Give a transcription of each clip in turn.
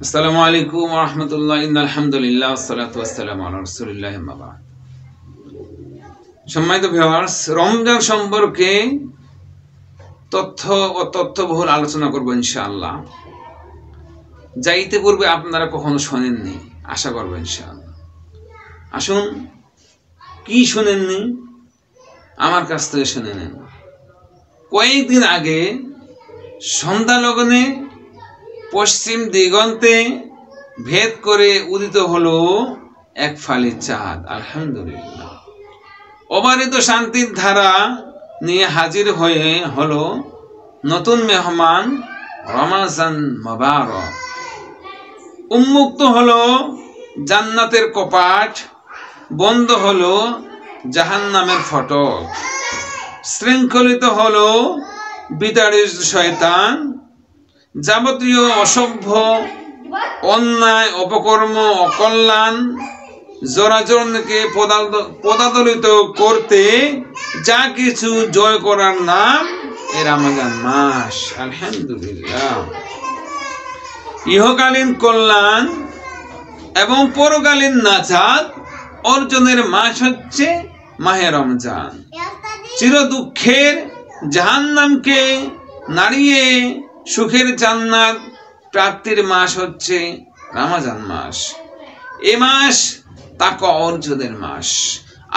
আসসালামু আলাইকুম ওয়া রাহমাতুল্লাহ। ইন্নাল হামদুলিল্লাহ ওয়াসসালাতু ওয়াসসালামু আলা রাসূলিল্লাহ আম্মা বা'দ। সম্মানিত ভিউয়ার্স, রমজান সম্পর্কে তথ্যবহুল আলোচনা করব ইনশাআল্লাহ। যাইতে পূর্বে আপনারা কখনো শোনেননি, আশা করব ইনশাআল্লাহ। আসুন, কি শোনেননি আমার কাছ থেকে শুনে নেন। কয়েকদিন আগে সন্ধ্যা লগ্নে পশ্চিম দিগন্তে ভেদ করে উদিত হলো এক ফালি চাঁদ। আলহামদুলিল্লাহ। অবারিত শান্তির ধারা নিয়ে হাজির হয়ে হলো নতুন মেহমান রমাজান মুবারক। উন্মুক্ত হলো জান্নাতের কপাট, বন্ধ হলো জাহান্নামের ফটক, শৃঙ্খলিত হলো বিতাড়িত শয়তান। যাবতীয় অসভ্য, অন্যায়, অপকর্ম, অকল্যাণ, জরাজনকে পদাদলিত করতে যা কিছু জয় করার নাম এ রমজান মাস। আলহামদুলিল্লাহ। ইহকালীন কল্যাণ এবং পরকালীন নাজাত অর্জনের মাস হচ্ছে মাহে রমজান। চির দুঃখের জাহান্নামকে নাড়িয়ে সুখের জান্নাত প্রাপ্তির মাস হচ্ছে রমজান মাস। এ মাস তাকওয়া অর্জনের মাস,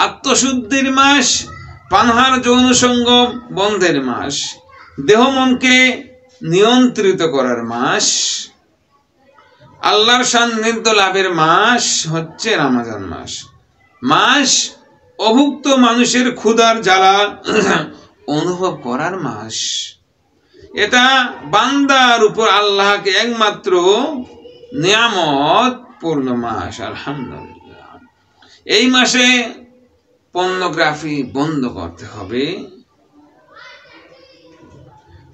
আত্মশুদ্ধির মাস, পানহার যৌন সঙ্গ বন্ধের মাস, দেহ মনকে নিয়ন্ত্রিত করার মাস, আল্লাহর সান্নিধ্য লাভের মাস হচ্ছে রমজান মাস। মাস অভুক্ত মানুষের ক্ষুধার জ্বালা অনুভব করার মাস। এটা বান্দার উপর আল্লাহকে একমাত্র নিয়ামত পূর্ণ মাস। আলহামদুলিল্লাহ। এই মাসে পর্নোগ্রাফি বন্ধ করতে হবে।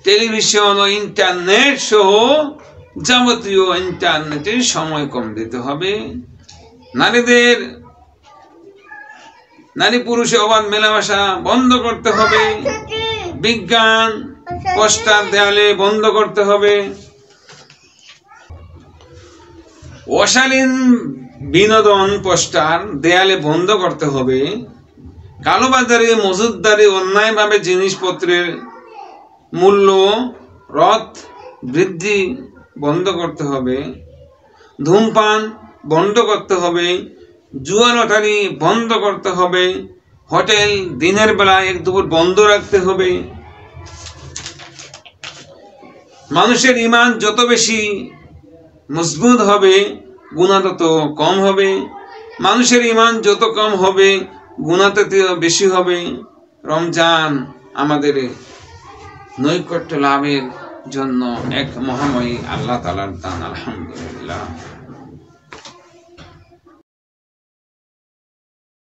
টেলিভিশন ও ইন্টারনেট সহ যাবতীয় ইন্টারনেটের সময় কম দিতে হবে। নারী পুরুষে অবাধ মেলামেশা বন্ধ করতে হবে। বিজ্ঞান পোস্টার দেয়ালে বন্ধ করতে হবে। অশালীন বিনোদন পোস্টার দেয়ালে বন্ধ করতে হবে। কালোবাজারি, মজুদদারি, অন্যায়ভাবে জিনিসপত্রের মূল্য রদ বৃদ্ধি বন্ধ করতে হবে। ধূমপান বন্ধ করতে হবে। জুয়া লটারি বন্ধ করতে হবে। হোটেল দিনের বেলা এক দুপুর বন্ধ রাখতে হবে। মানুষের ঈমান যত বেশি মজবুত হবে, গুনাহ তত কম হবে। মানুষের ঈমান যত কম হবে, গুনাহ তত বেশি হবে। রমজান আমাদের নৈকট্য লাভের জন্য এক মহাময়ী আল্লাহ তাআলার দান। আলহামদুলিল্লাহ।